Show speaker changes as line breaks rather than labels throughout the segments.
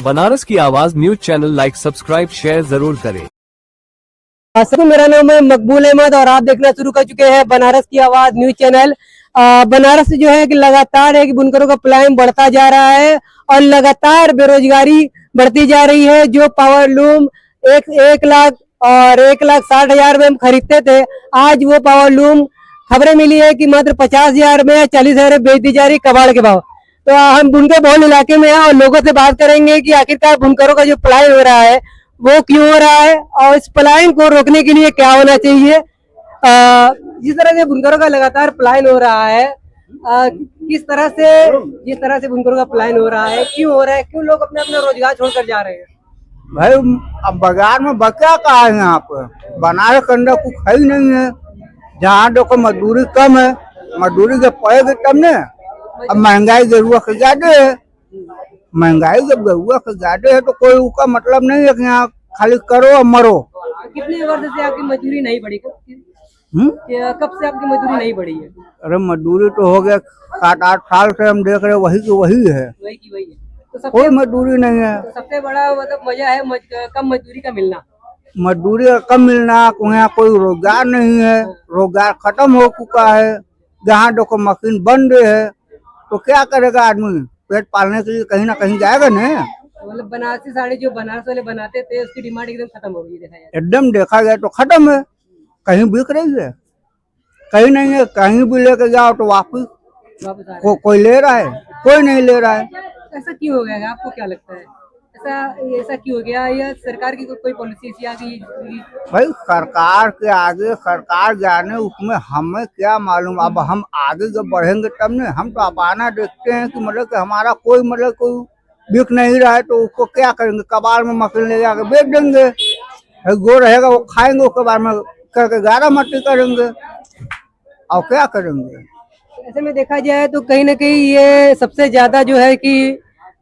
बनारस की आवाज news channel like subscribe share जरूर करें।
मेरा नाम है मकबूल अहमद और आप देखना शुरू कर चुके हैं बनारस की आवाज न्यूज चैनल। बनारस जो है कि लगातार है कि बुनकरों का पलायन बढ़ता जा रहा है और लगातार बेरोजगारी बढ़ती जा रही है। जो पावर लूम एक लाख और 1,60,000 में हम खरीदते थे, आज वो पावर लूम खबरें मिली है कि मात्र 50,000 में 40,000 में बेच दी जा रही कबाड़ के भाव। तो हम बुनकर बहुल इलाके में हैं और लोगों से बात करेंगे कि आखिरकार बुनकरों का जो पलायन हो रहा है वो क्यों हो रहा है और इस पलायन को रोकने के लिए क्या होना चाहिए। जिस तरह से बुनकरों का लगातार पलायन हो रहा है, जिस तरह से बुनकरों का पलायन हो रहा है, क्यों हो रहा है, क्यों लोग अपने अपना रोजगार छोड़कर जा रहे हैं?
भाई अब बाजार में बचा कहा है, यहाँ पे बनारस के अंदर कुछ है ही नहीं है। जहाँ देखो मजदूरी कम है, मजदूरी जब पड़ेगी तब ने। अब महंगाई जरूरत से ज्यादा है, महंगाई जब जरूरत से ज्यादा है तो कोई उसका मतलब नहीं है कि यहाँ खाली करो और मरो।
कितने वर्ष से आपकी मजदूरी नहीं बढ़ी? कब से आपकी मजदूरी नहीं बढ़ी है?
अरे मजदूरी तो हो गया 7-8 साल से हम देख रहे वही की वही है,
तो
कोई मजदूरी नहीं है।
तो सबसे बड़ा मतलब वजह है कम मजदूरी का मिलना।
मजदूरी कम मिलना, यहाँ कोई रोजगार नहीं है, रोजगार खत्म हो चुका है। जहाँ देखो मशीन बंद है तो क्या करेगा आदमी, पेट पालने के लिए कहीं ना कहीं जाएगा ना।
मतलब बनारसी साड़ी जो बनारस वाले बनाते थे उसकी डिमांड एकदम खत्म हो गई, देखा जाए
एकदम देखा जाए तो खत्म है। कहीं बिक रही है, कहीं नहीं है। कहीं भी लेके जाओ तो वापस कोई ले रहा है, कोई नहीं ले रहा है।
ऐसा क्यों हो गया? आपको क्या लगता है ऐसा क्यों हो गया? या सरकार की कोई पॉलिसी आ गई?
भाई सरकार के आगे सरकार जाने, उसमें हमें क्या मालूम। अब हम आगे जब बढ़ेंगे तब ने। हम तो अपना देखते हैं कि मतलब कि हमारा कोई बिक नहीं रहा है तो उसको क्या करेंगे, कबाड़ में मशीन ले जाकर बेच देंगे। जो रहेगा वो खाएंगे, उसके बाद में करके गारा मट्टी करेंगे और क्या करेंगे।
ऐसे में देखा जाए तो कहीं ना कहीं ये सबसे ज्यादा जो है कि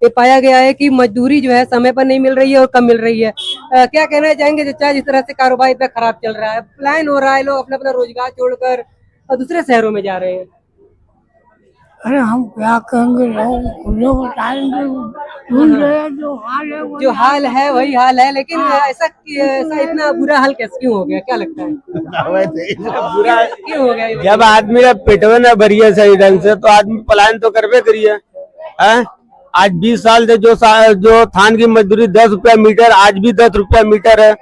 ये पाया गया है कि मजदूरी जो है समय पर नहीं मिल रही है और कम मिल रही है। क्या कहना चाहेंगे चाचा, जिस तरह से कारोबार इतना खराब चल रहा है, पलायन हो रहा है, लोग अपना अपना रोजगार छोड़कर दूसरे शहरों में जा रहे हैं?
अरे हम क्या कहेंगे, लोग बताएंगे, सुन रहे हैं जो हाल है
वही हाल है। लेकिन ऐसा इतना बुरा हाल कैसे क्यों हो गया, क्या लगता है?
बुरा
क्यों हो गया?
जब आदमी पेटवे न भरिए सही ढंग से तो आदमी पलायन तो करबे करिए। आज 20 साल से जो थान की मजदूरी 10 रुपया मीटर, आज भी 10 रुपया मीटर है।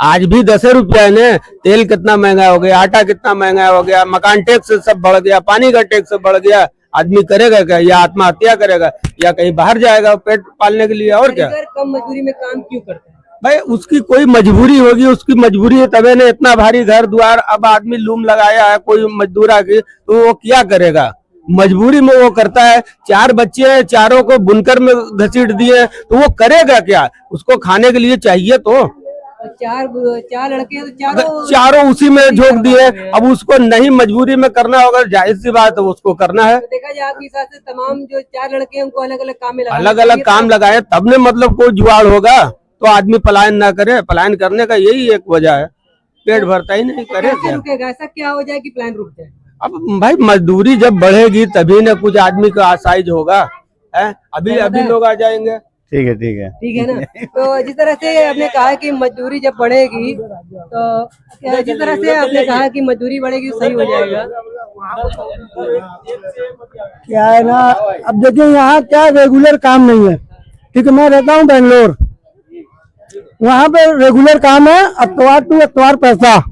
आज भी 10 रुपया है ने। तेल कितना महंगा हो गया, आटा कितना महंगा हो गया, मकान टैक्स सब बढ़ गया, पानी का टैक्स बढ़ गया। आदमी करेगा क्या? या आत्महत्या करेगा या कहीं बाहर जाएगा पेट पालने के लिए, और क्या।
कम मजदूरी में काम क्यों करता है?
भाई उसकी कोई मजबूरी होगी, उसकी मजबूरी है तबे ने इतना भारी घर द्वार। अब आदमी लूम लगाया है कोई मजदूर आके तो वो क्या करेगा, मजबूरी में वो करता है। 4 बच्चे हैं, चारों को बुनकर में घसीट दिए तो वो करेगा क्या? उसको खाने के लिए चाहिए तो।
चार लड़के तो
चारों उसी में झोंक दिए। अब उसको नहीं मजबूरी में करना होगा, जाहिर सी बात है उसको करना है।
तो देखा जाए आपके हिसाब से तमाम जो 4 लड़के हैं उनको अलग अलग काम में
लगाए तब ने मतलब कोई जुगाड़ होगा तो आदमी पलायन ना करे। पलायन करने का यही एक वजह है, पेट भरता ही नहीं करे क्या।
ऐसा क्या हो जाए कि प्लान रुक जाए?
अब भाई मजदूरी जब बढ़ेगी तभी न कुछ आदमी का आसाइज होगा। अभी लोग आ जाएंगे। ठीक है
ना। तो जिस तरह से आपने कहा कि मजदूरी जब बढ़ेगी तो जिस तरह से आपने कहा कि मजदूरी बढ़ेगी सही हो जाएगा।
क्या है ना, अब देखिए यहाँ क्या रेगुलर काम नहीं है। ठीक है, मैं रहता हूँ बेंगलोर, वहाँ पे रेगुलर काम है, अतवार टू अतवार पैसा।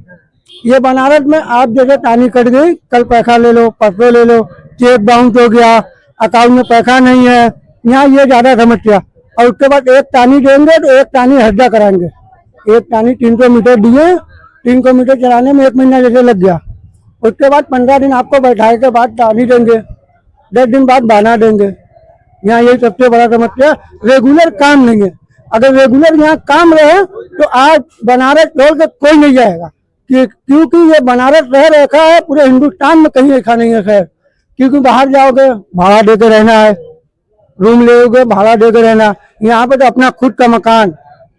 ये बनारस में आप जैसे टानी कट गई, कल पैसा ले लो, परसों ले लो, चेक बाउंस हो गया, अकाउंट में पैसा नहीं है, यहाँ ये ज्यादा समस्या। और उसके बाद एक टानी देंगे तो एक टानी हर्जा कराएंगे। एक टानी 300 मीटर दिए, 300 मीटर चलाने में 1 महीना जैसे लग गया। उसके बाद 15 दिन आपको बैठाने के बाद टानी देंगे, 10 दिन बाद बाना देंगे। यहाँ यही सबसे बड़ा समस्या, रेगुलर काम नहीं है। अगर रेगुलर यहाँ काम रहे तो आज बनारस छोड़ के कोई नहीं जाएगा, क्योंकि ये बनारस शहर ऐसा है, पूरे हिंदुस्तान में कहीं ऐसा नहीं है शहर। क्योंकि बाहर जाओगे भाड़ा देकर रहना है, रूम लोगे भाड़ा देकर रहना। यहाँ पे तो अपना खुद का मकान,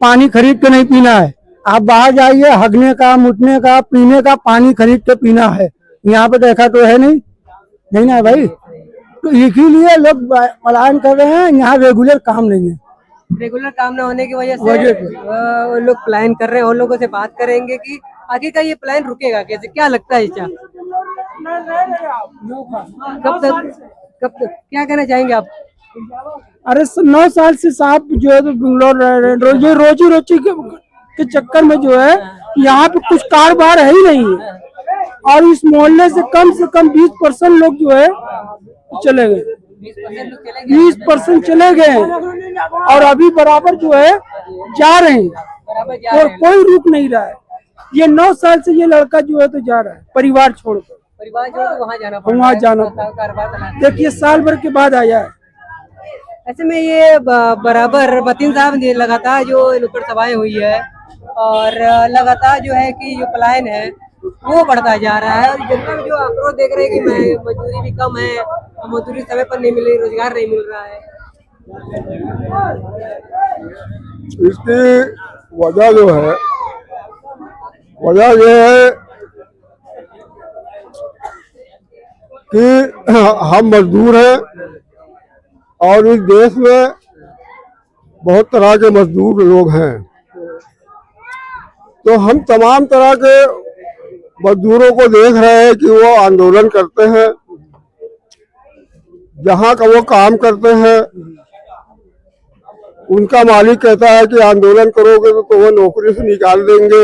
पानी खरीद के नहीं पीना है। आप बाहर जाइए, हगने का, मुटने का, पीने का पानी खरीद के पीना है। यहाँ पे तो ऐसा तो है नहीं ना भाई। तो इसीलिए लोग पलायन कर रहे हैं, यहाँ रेगुलर काम नहीं है।
रेगुलर काम ना होने की वजह से वो लोग प्लान कर रहे हैं। और लोगों से बात करेंगे कि आगे का ये प्लान रुकेगा कैसे, क्या लगता है इच्छा? कब तक क्या कहना चाहेंगे आप?
अरे 9 साल से साहब जो है तो बेंगलोर रह रहे हैं, ये रोजी रोटी के चक्कर में जो है यहाँ पे कुछ कारोबार है ही नहीं है। और इस मोहल्ले से कम 20% लोग जो है चले गए, 20% चले गए हैं। और अभी बराबर जो है जा रहे हैं और कोई रुक नहीं रहा है। ये 9 साल से ये लड़का जो है तो जा रहा है परिवार छोड़कर,
वहाँ जाना
वहाँ जाना देखिए साल भर के बाद आया है।
ऐसे में ये बराबर मतीन साहब ने लगातार जो नुक्कड़ सभाएं हुई है और लगातार जो है कि जो पलायन है वो बढ़ता जा रहा है। और जनता में जो आक्रोश देख रहे हैं कि मजदूरी भी कम है, मजदूरी समय पर नहीं मिल रही, रोजगार नहीं मिल रहा है।
इसकी वजह जो है, वजह यह है कि हम मजदूर हैं और इस देश में बहुत तरह के मजदूर लोग हैं। तो हम तमाम तरह के मजदूरों को देख रहे हैं कि वो आंदोलन करते हैं, जहाँ का वो काम करते हैं उनका मालिक कहता है कि आंदोलन करोगे तो वो नौकरी से निकाल देंगे,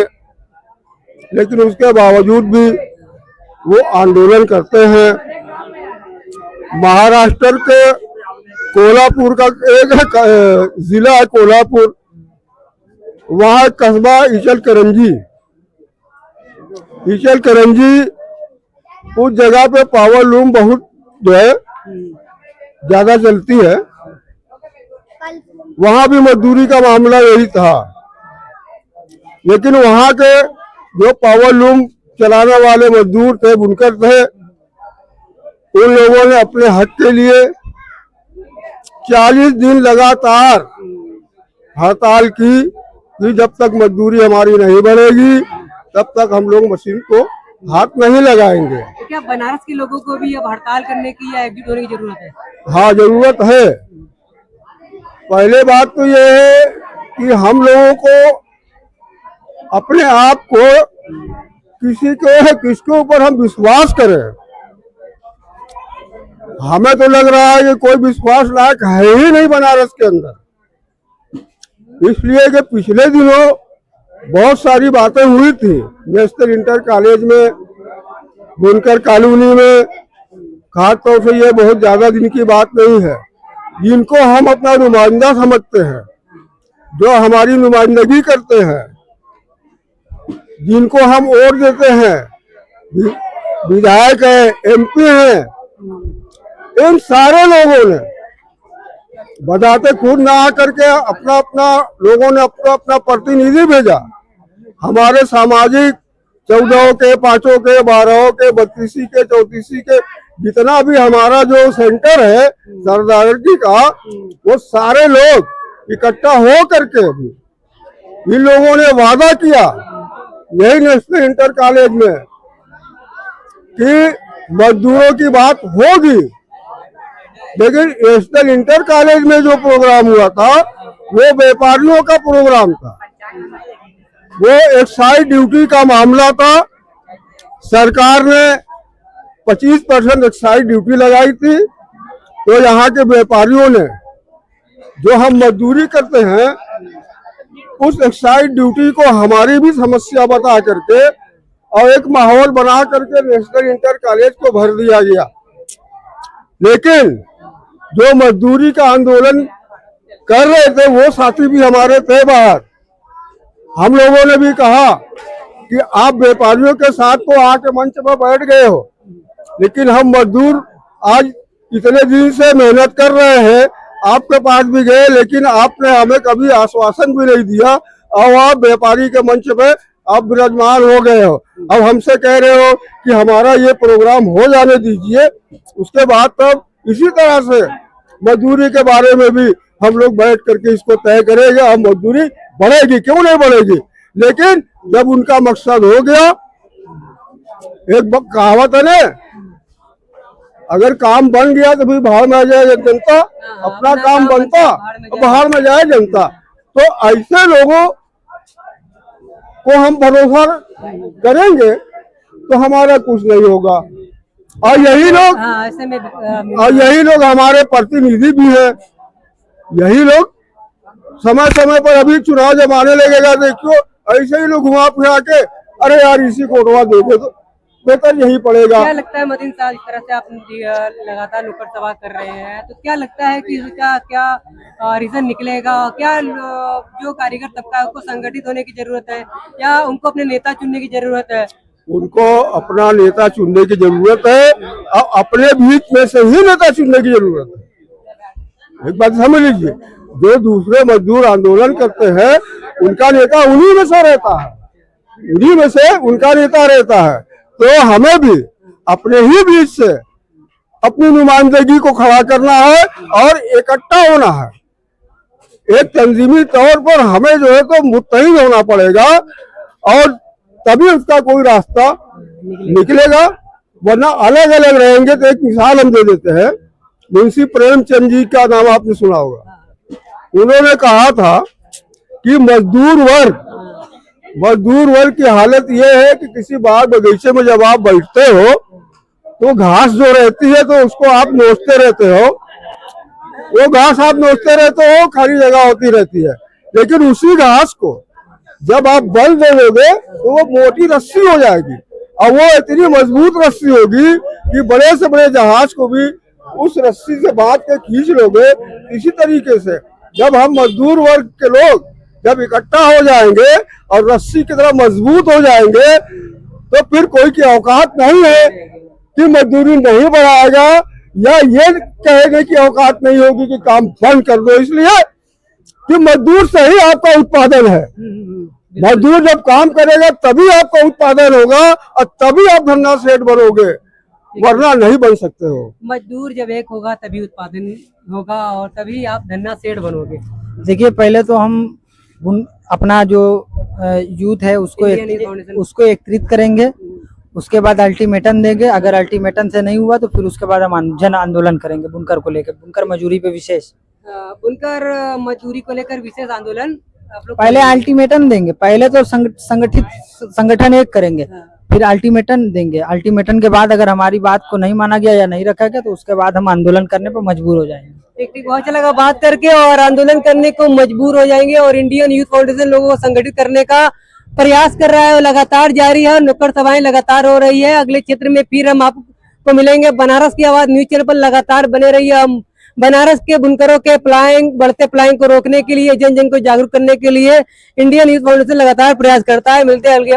लेकिन उसके बावजूद भी वो आंदोलन करते हैं। महाराष्ट्र के कोल्हापुर का एक जिला है कोल्हापुर, वहाँ कस्बा इचलकरंजी, उस जगह पे पावर लूम बहुत जो है ज्यादा चलती है। वहाँ भी मजदूरी का मामला यही था, लेकिन वहाँ के जो पावर लूम चलाने वाले मजदूर थे, बुनकर थे, उन लोगों ने अपने हक के लिए 40 दिन लगातार हड़ताल की कि जब तक मजदूरी हमारी नहीं बढ़ेगी तब तक हम लोग मशीन को हाथ नहीं लगाएंगे।
तो क्या बनारस के लोगों को भी अब हड़ताल करने की या एकजुट होने की जरूरत है? हाँ,
जरूरत है। पहले बात तो यह है कि हम लोगों को अपने आप को किसके ऊपर हम विश्वास करें। हमें तो लग रहा है कि कोई विश्वास लायक है ही नहीं बनारस के अंदर, इसलिए कि पिछले दिनों बहुत सारी बातें हुई थी नेशनल इंटर कॉलेज में, बुनकर कॉलोनी में। खास तौर से ये बहुत ज्यादा दिन की बात नहीं है। जिनको हम अपना नुमाइंदा समझते हैं, जो हमारी नुमाइंदगी करते हैं, जिनको हम वोट देते हैं, विधायक है, MP हैं, इन सारे लोगों ने बताते खुद ना आकर के अपना लोगों ने अपना प्रतिनिधि भेजा। हमारे सामाजिक 14 के, 5 के, 12 के, 32 के, 34 के, जितना भी हमारा जो सेंटर है सरदारगी का, वो सारे लोग इकट्ठा हो करके भी इन लोगों ने वादा किया यही नेशनल इंटर कॉलेज में कि मजदूरों की बात होगी। लेकिन नेशनल इंटर कॉलेज में जो प्रोग्राम हुआ था वो व्यापारियों का प्रोग्राम था, वो एक्साइज ड्यूटी का मामला था। सरकार ने 25% एक्साइज ड्यूटी लगाई थी, तो यहाँ के व्यापारियों ने, जो हम मजदूरी करते हैं, उस एक्साइज ड्यूटी को हमारी भी समस्या बता करके और एक माहौल बना करके नेशनल इंटर कॉलेज को भर दिया गया। लेकिन जो मजदूरी का आंदोलन कर रहे थे वो साथी भी हमारे थे बाहर। हम लोगों ने भी कहा कि आप व्यापारियों के साथ तो आके मंच पर बैठ गए हो, लेकिन हम मजदूर आज इतने दिन से मेहनत कर रहे हैं, आपके पास भी गए, लेकिन आपने हमें कभी आश्वासन भी नहीं दिया और आप व्यापारी के मंच पे आप विराजमान हो गए हो। अब हमसे कह रहे हो कि हमारा ये प्रोग्राम हो जाने दीजिए, उसके बाद तब इसी तरह से मजदूरी के बारे में भी हम लोग बैठ करके इसको तय करेंगे। अब मजदूरी बढ़ेगी, क्यों नहीं बढ़ेगी, लेकिन जब उनका मकसद हो गया, एक कहावत है ना, अगर काम बन गया तो फिर बाहर में आ जाएगा जनता, अपना काम बनता और बाहर में जाए जनता। तो ऐसे लोगों को हम भरोसा करेंगे तो हमारा कुछ नहीं होगा। और यही लोग
ऐसे में
और यही लोग हमारे प्रतिनिधि भी है। यही लोग समय समय पर अभी चुनाव जब आने लगेगा देखियो ऐसे ही लोग घुमा फिरा के अरे यार इसी को उठवा देते तो बेहतर यही पड़ेगा।
क्या लगता है मदीन साहब, इस तरह से आप लगातार नुक्कड़ सभा कर रहे हैं तो क्या लगता है कि इसका क्या रीजन निकलेगा? क्या जो कारीगर तबका है उसको संगठित होने की जरूरत है या उनको अपने नेता चुनने की जरूरत है?
उनको अपना नेता चुनने की जरूरत है और अपने बीच में से ही नेता चुनने की जरूरत है। एक बात समझ लीजिए, जो दूसरे मजदूर आंदोलन करते हैं उनका नेता उन्हीं में से रहता है, उन्हीं में से उनका नेता रहता है। तो हमें भी अपने ही बीच से अपनी नुमाइंदगी को खड़ा करना है और इकट्ठा होना है। एक तंजीमी तौर पर हमें जो है तो मुत्तहिद होना पड़ेगा और तभी उसका कोई रास्ता निकलेगा, वरना अलग अलग रहेंगे। तो एक मिसाल हम दे देते हैं, मुंशी प्रेमचंद जी का नाम आपने सुना होगा। उन्होंने कहा था कि मजदूर वर्ग की हालत यह है कि किसी बाग बगीचे में जब आप बैठते हो तो घास जो रहती है तो उसको आप नोचते रहते हो, वो घास आप नोचते रहते हो, खाली जगह होती रहती है। लेकिन उसी घास को जब आप बल दे दोगे तो वो मोटी रस्सी हो जाएगी और वो इतनी मजबूत रस्सी होगी कि बड़े से बड़े जहाज को भी उस रस्सी से बांध के खींच लोगे। इसी तरीके से जब हम मजदूर वर्ग के लोग जब इकट्ठा हो जाएंगे और रस्सी की तरह मजबूत हो जाएंगे तो फिर कोई की औकात नहीं है कि मजदूरी नहीं बढ़ाएगा या ये कहेंगे कि औकात नहीं होगी कि काम बंद कर दो। इसलिए कि मजदूर से ही आपका उत्पादन है। मजदूर जब काम करेगा तभी आपका उत्पादन होगा और तभी आप धन्ना सेठ बनोगे, वरना नहीं बन सकते हो।
मजदूर जब एक होगा तभी उत्पादन होगा और तभी आप धन्ना सेठ बनोगे।
देखिए, पहले तो हम अपना जो यूथ है उसको एकत्रित करेंगे, उसके बाद अल्टीमेटम देंगे। अगर अल्टीमेटम से नहीं हुआ तो फिर उसके बाद हम जन आंदोलन करेंगे बुनकर को लेकर, बुनकर मजदूरी पे विशेष।
बुनकर मजदूरी को लेकर विशेष आंदोलन आप लोग
पहले अल्टीमेटम देंगे, पहले तो संगठन एक करेंगे, फिर अल्टीमेटम देंगे। अल्टीमेटम के बाद अगर हमारी बात को नहीं माना गया या नहीं रखा गया तो उसके बाद हम आंदोलन करने पर मजबूर हो जाएंगे।
ठीक, बहुत अच्छा लगा बात करके। और आंदोलन करने को मजबूर हो जाएंगे और इंडियन यूथ फाउंडेशन लोगों को संगठित करने का प्रयास कर रहा है और लगातार जारी है। नुक्कड़ सभाएं लगातार हो रही है। अगले क्षेत्र में फिर हम आपको मिलेंगे। बनारस की आवाज न्यूज चैनल पर लगातार बने रहिए। हम बनारस के बुनकरों के बढ़ते पलायन को रोकने के लिए, जन जन को जागरूक करने के लिए इंडियन यूथ फाउंडेशन लगातार प्रयास करता है। मिलते हैं अगले